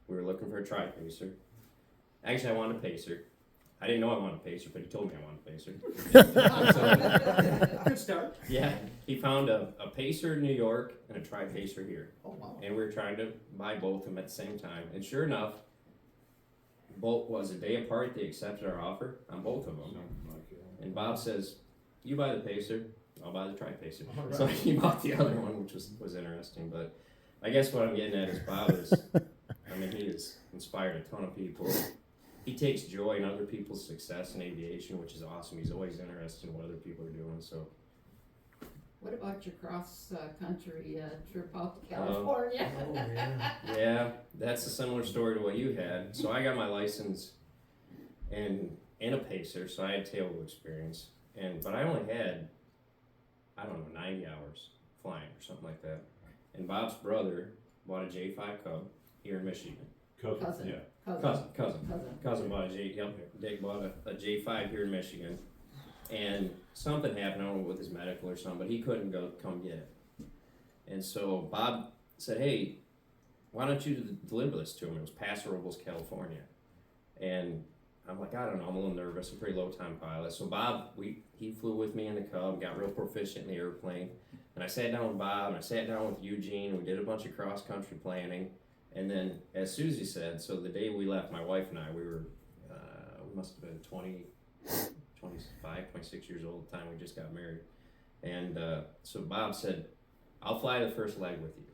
[SPEAKER 10] We were looking for a tri-pacer. Actually, I wanted a pacer. I didn't know I wanted a pacer, but he told me I wanted a pacer.
[SPEAKER 5] Good start.
[SPEAKER 10] Yeah, he found a pacer in New York and a tri-pacer here.
[SPEAKER 5] Oh, wow.
[SPEAKER 10] And we were trying to buy both of them at the same time. And sure enough, both was a day apart. They accepted our offer on both of them. And Bob says, "You buy the pacer, I'll buy the tri-pacer."
[SPEAKER 5] Right.
[SPEAKER 10] So he bought the other one, which was interesting. But I guess what I'm getting at is Bob is, I mean, he has inspired a ton of people. He takes joy in other people's success in aviation, which is awesome. He's always interested in what other people are doing. So,
[SPEAKER 7] What about your cross-country trip out to California?
[SPEAKER 5] Oh, yeah.
[SPEAKER 10] yeah, that's a similar story to what you had. So I got my license in a pacer, so I had tailwheel experience. But I only had, I don't know, 90 hours flying or something like that. And Bob's brother bought a J5 Cub here in Michigan.
[SPEAKER 7] Cousin.
[SPEAKER 10] Yeah. Cousin bought Dick bought a J5 here in Michigan, and something happened, I don't know with his medical or something, but he couldn't come get it. And so Bob said, "Hey, why don't you deliver this to him?" It was Paso Robles, California. And I'm like, I don't know, I'm a little nervous, I'm a pretty low time pilot. So Bob, he flew with me in the Cub, got real proficient in the airplane. And I sat down with Bob, and I sat down with Eugene, and we did a bunch of cross country planning. And then, as Susie said, so the day we left, my wife and I, we were, we must have been 25, 26 years old at the time we just got married. And so Bob said, "I'll fly the first leg with you."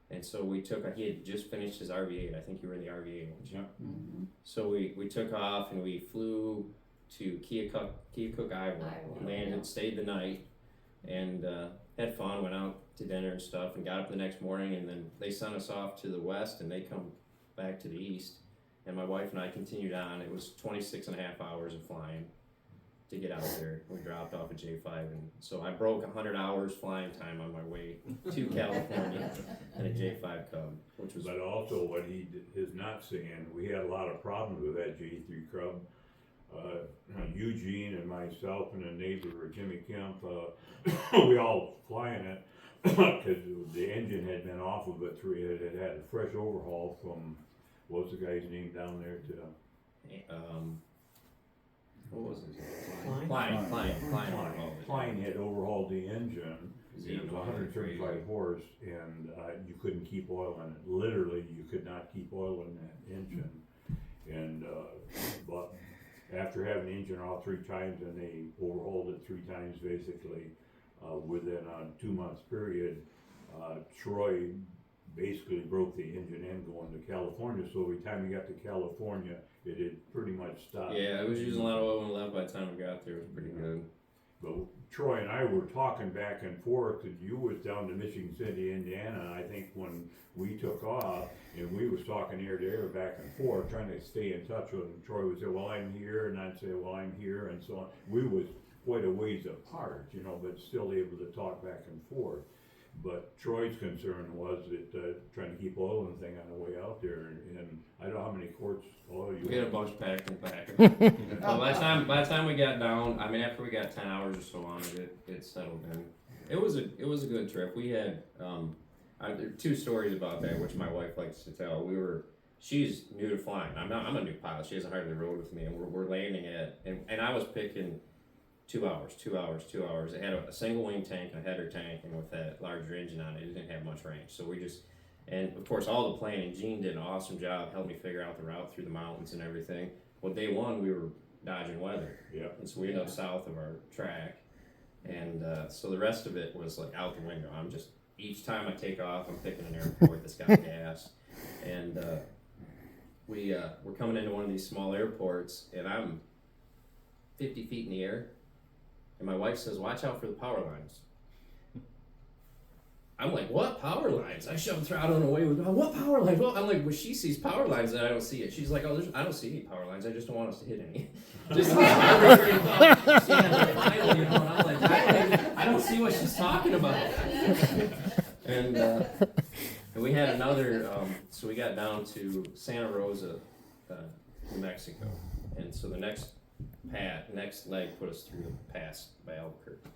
[SPEAKER 10] And so he had just finished his RV8. I think you were in the RV8, weren't you?
[SPEAKER 6] Yeah.
[SPEAKER 7] Mm-hmm.
[SPEAKER 10] So we took off and we flew to Keokuk, Iowa, landed,
[SPEAKER 7] yeah.
[SPEAKER 10] stayed the night, and had fun, went out to dinner and stuff, and got up the next morning, and then they sent us off to the west, and they come back to the east, and my wife and I continued on. It was 26 and a half hours of flying to get out there. We dropped off at J5, and so I broke 100 hours flying time on my way to California in a J5 Cub, which was...
[SPEAKER 8] But also what he is not saying, we had a lot of problems with that J3 Cub. Eugene and myself and a neighbor, Jimmy Kemp, we all flying it because the engine had been off of it. It had a fresh overhaul from, what's the guy's name down there
[SPEAKER 10] what was it?
[SPEAKER 8] Klein had overhauled the engine. It was 135 horse, and you couldn't keep oil in it. Literally, you could not keep oil in that engine. And but after having the engine off 3 times, and they overhauled it 3 times basically within a 2 month period, Troy basically broke the engine end going to California. So every time we got to California, it had pretty much stopped.
[SPEAKER 10] Yeah, it was using a lot of oil when it left by the time we got there. It was pretty good.
[SPEAKER 8] But Troy and I were talking back and forth, and you was down to Michigan City, Indiana, I think when we took off, and we was talking ear to ear back and forth, trying to stay in touch with him. Troy would say, well, I'm here, and I'd say, well, I'm here, and so on. We was quite a ways apart, you know, but still able to talk back and forth. But Troy's concern was that, trying to keep oil and thing on the way out there, and I don't know how many quarts oil you
[SPEAKER 10] We had a
[SPEAKER 8] had.
[SPEAKER 10] bunch packed in the back. But by the time we got down, I mean, after we got 10 hours or so on it, it settled in. It was a good trip. We had, there are 2 stories about that, which my wife likes to tell. She's new to flying. I'm a new pilot. She hasn't hardly rode with me, and we're landing and I was picking 2 hours. It had a single wing tank, a header tank, and with that larger engine on it, it didn't have much range. So and of course all the planning, Gene did an awesome job, helped me figure out the route through the mountains and everything. Well, day 1, we were dodging weather.
[SPEAKER 8] Yeah.
[SPEAKER 10] And so we ended up south of our track. And so the rest of it was like out the window. Each time I take off, I'm picking an airport that's got gas. And we're coming into one of these small airports, and I'm 50 feet in the air. And my wife says, watch out for the power lines. I'm like, what power lines? I shove the throttle and away with, what power lines? Well, I'm like, well, she sees power lines and I don't see it. She's like, I don't see any power lines. I just don't want us to hit any. Just finally, you know, and I'm like, I don't see what she's talking about. And we had another, so we got down to Santa Rosa, New Mexico. And so the next leg put us through the pass by Albuquerque.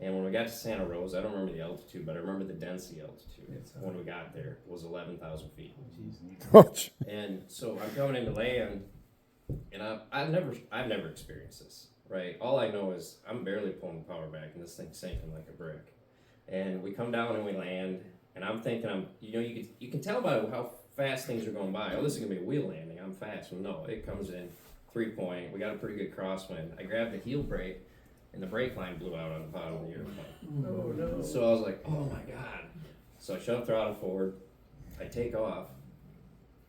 [SPEAKER 10] And when we got to Santa Rosa, I don't remember the altitude, but I remember the density altitude when we got there was 11,000 feet. And so I'm coming into land, and I've never experienced this, right? All I know is I'm barely pulling the power back, and this thing's sinking like a brick. And we come down and we land, and I'm thinking you can tell by how fast things are going by. Oh, this is gonna be a wheel landing. I'm fast. Well, no, it comes in 3-point. We got a pretty good crosswind. I grabbed the heel brake, and the brake line blew out on the bottom of the airplane.
[SPEAKER 6] Oh, no.
[SPEAKER 10] So I was like, oh my God. So I shove throttle forward, I take off,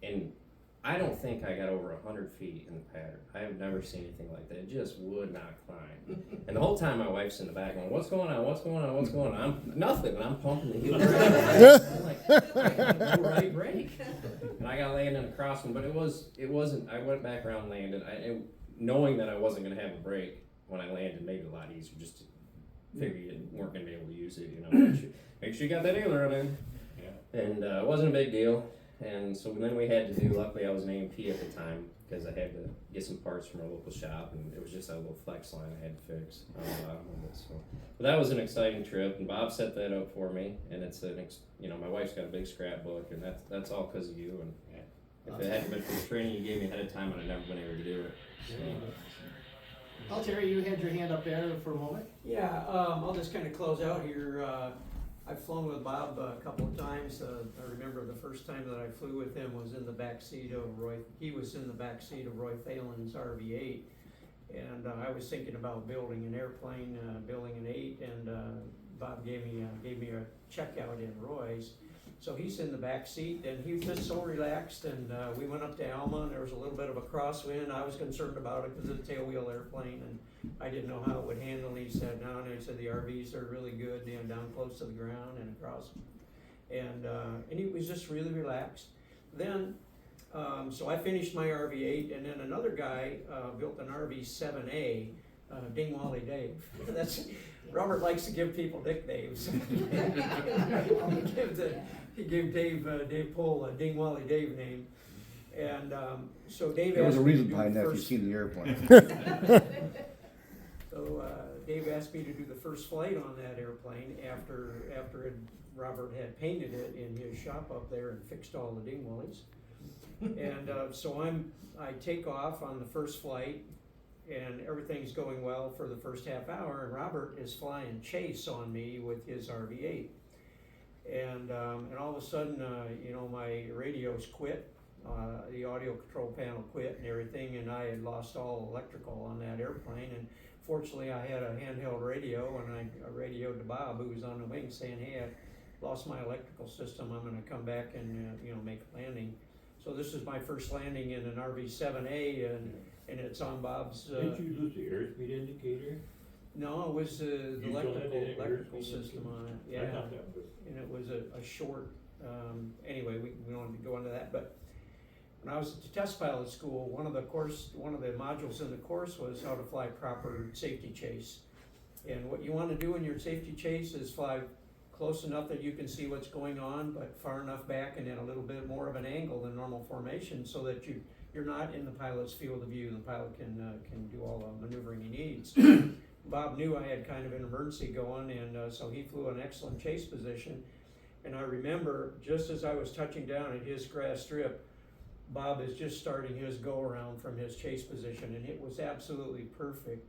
[SPEAKER 10] and I don't think I got over 100 feet in the pattern. I have never seen anything like that. It just would not climb. And the whole time my wife's in the back going, what's going on? I'm nothing, and I'm pumping the heel brake. I'm like, I got no right brake. And I got landing across them, but it wasn't, I went back around and landed. Knowing that I wasn't going to have a brake when I landed made it a lot easier, just to figure you weren't going to be able to use it, you know. Make sure you got that aileron in. Yeah. And it wasn't a big deal. And so then we had to do, luckily I was an A&P at the time, because I had to get some parts from our local shop, and it was just that little flex line I had to fix on the bottom of it. So, but that was an exciting trip, and Bob set that up for me, and it's my wife's got a big scrapbook, and that's all because of you. And if it hadn't been for the training you gave me ahead of time, I'd have never been able to do it. So.
[SPEAKER 5] Well, Terry, you had your hand up there for a moment.
[SPEAKER 6] Yeah, I'll just kind of close out here. I've flown with Bob a couple of times. I remember the first time that I flew with him was in the back seat of Roy. He was in the back seat of Roy Phelan's RV-8, and I was thinking about building an airplane, building an 8, and Bob gave me a checkout in Roy's. So he's in the back seat, and he was just so relaxed, and we went up to Alma, and there was a little bit of a crosswind. I was concerned about it because it's a tailwheel airplane, and I didn't know how it would handle. He said, no, and he said the RVs are really good, you know, down close to the ground and across. And he was just really relaxed. Then, so I finished my RV-8, and then another guy built an RV-7A, Dingwally Dave. Robert likes to give people nicknames. He gave Dave Pohl a Dingwally Dave name. And so Dave
[SPEAKER 1] There was a
[SPEAKER 6] asked me
[SPEAKER 1] reason
[SPEAKER 6] to do
[SPEAKER 1] behind
[SPEAKER 6] the
[SPEAKER 1] that if
[SPEAKER 6] first-
[SPEAKER 1] you've seen the airplane.
[SPEAKER 6] So Dave asked me to do the first flight on that airplane after Robert had painted it in his shop up there and fixed all the dingwallies. And so I take off on the first flight, and everything's going well for the first half hour, and Robert is flying chase on me with his RV-8. And all of a sudden, my radios quit, the audio control panel quit and everything, and I had lost all electrical on that airplane. And fortunately, I had a handheld radio, and I radioed to Bob, who was on the wing, saying, hey, I lost my electrical system. I'm going to come back and make a landing. So this is my first landing in an RV-7A, and it's on Bob's.
[SPEAKER 8] Didn't you lose the airspeed indicator?
[SPEAKER 6] No, it was the
[SPEAKER 8] You still had that
[SPEAKER 6] electrical
[SPEAKER 8] original
[SPEAKER 6] system on it,
[SPEAKER 8] I
[SPEAKER 6] yeah.
[SPEAKER 8] thought that was.
[SPEAKER 6] And it was a short, anyway, we don't have to go into that, but when I was at the test pilot school, one of the modules in the course was how to fly proper safety chase. And what you wanna do in your safety chase is fly close enough that you can see what's going on, but far enough back and at a little bit more of an angle than normal formation, so that you're not in the pilot's field of view, and the pilot can do all the maneuvering he needs. Bob knew I had kind of an emergency going, and so he flew an excellent chase position. And I remember, just as I was touching down at his grass strip, Bob is just starting his go-around from his chase position, and it was absolutely perfect.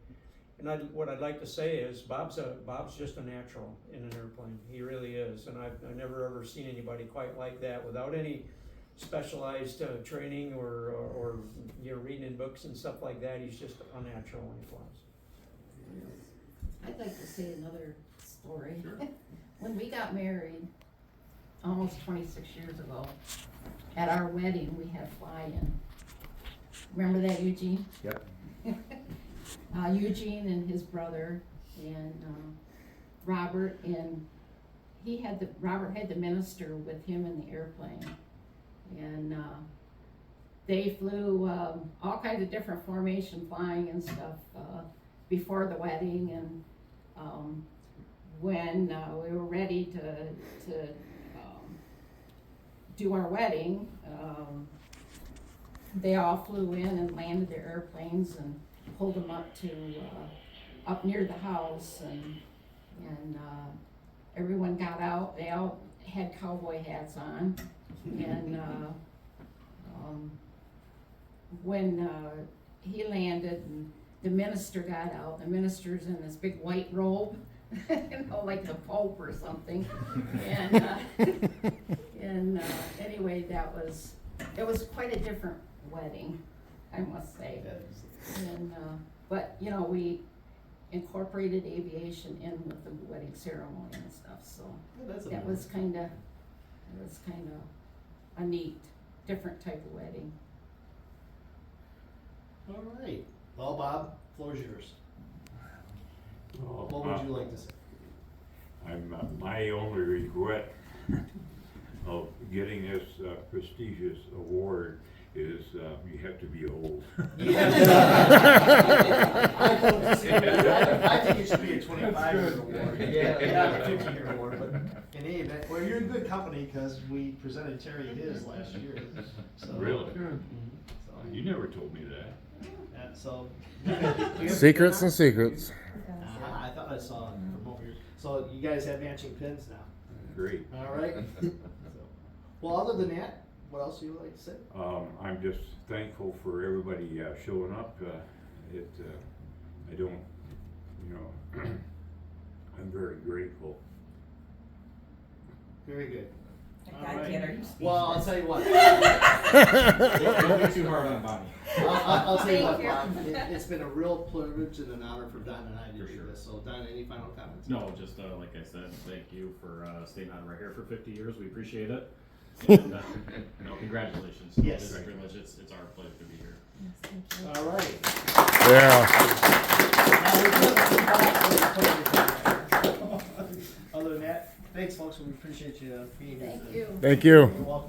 [SPEAKER 6] And what I'd like to say is, Bob's just a natural in an airplane. He really is, and I've never ever seen anybody quite like that without any specialized training or reading in books and stuff like that. He's just a natural when he flies.
[SPEAKER 7] I'd like to say another story. When we got married, almost 26 years ago, at our wedding, we had fly-in. Remember that, Eugene?
[SPEAKER 1] Yep.
[SPEAKER 7] Eugene and his brother and Robert, and Robert had the minister with him in the airplane, and they flew all kinds of different formation flying and stuff before the wedding, and when we were ready to do our wedding, they all flew in and landed their airplanes and pulled them up to up near the house, and everyone got out. They all had cowboy hats on, and when he landed and the minister got out, the minister's in this big white robe, like the Pope or something, and anyway, it was quite a different wedding, I must say. And but we incorporated aviation in with the wedding ceremony and stuff, so that was kind of a neat, different type of wedding.
[SPEAKER 5] All right. Well, Bob, floor's yours. What would you like to say?
[SPEAKER 8] My only regret of getting this prestigious award is you have to be old.
[SPEAKER 5] I think it should be a 25-year award. Yeah, a 50-year award. But in any event, well, you're in good company because we presented Terry his last year. So,
[SPEAKER 8] Really?
[SPEAKER 5] So,
[SPEAKER 8] You never told me that.
[SPEAKER 5] yeah, so
[SPEAKER 3] Secrets and secrets.
[SPEAKER 5] I thought I saw it from over here. So you guys have matching pins now.
[SPEAKER 8] Great.
[SPEAKER 5] All right. Well, other than that, what else would you like to say?
[SPEAKER 8] I'm just thankful for everybody showing up. I don't, I'm very grateful.
[SPEAKER 5] Very good.
[SPEAKER 9] I gotta get her.
[SPEAKER 5] Well, I'll tell you what.
[SPEAKER 2] Don't be too hard on Bonnie.
[SPEAKER 5] I'll tell you what,
[SPEAKER 4] Thank you.
[SPEAKER 5] Bob. It's been a real privilege and an honor for Don and I to
[SPEAKER 2] For
[SPEAKER 5] do
[SPEAKER 2] sure.
[SPEAKER 5] this. So, Don, any final comments?
[SPEAKER 2] No, just like I said, thank you for staying on right here for 50 years. We appreciate it. And congratulations.
[SPEAKER 5] Yes.
[SPEAKER 2] It's a privilege. It's our pleasure to be here.
[SPEAKER 5] All right.
[SPEAKER 3] Yeah.
[SPEAKER 5] Other than that, thanks, folks. We appreciate you being here.
[SPEAKER 7] Thank you.
[SPEAKER 3] Thank you.
[SPEAKER 5] You're welcome.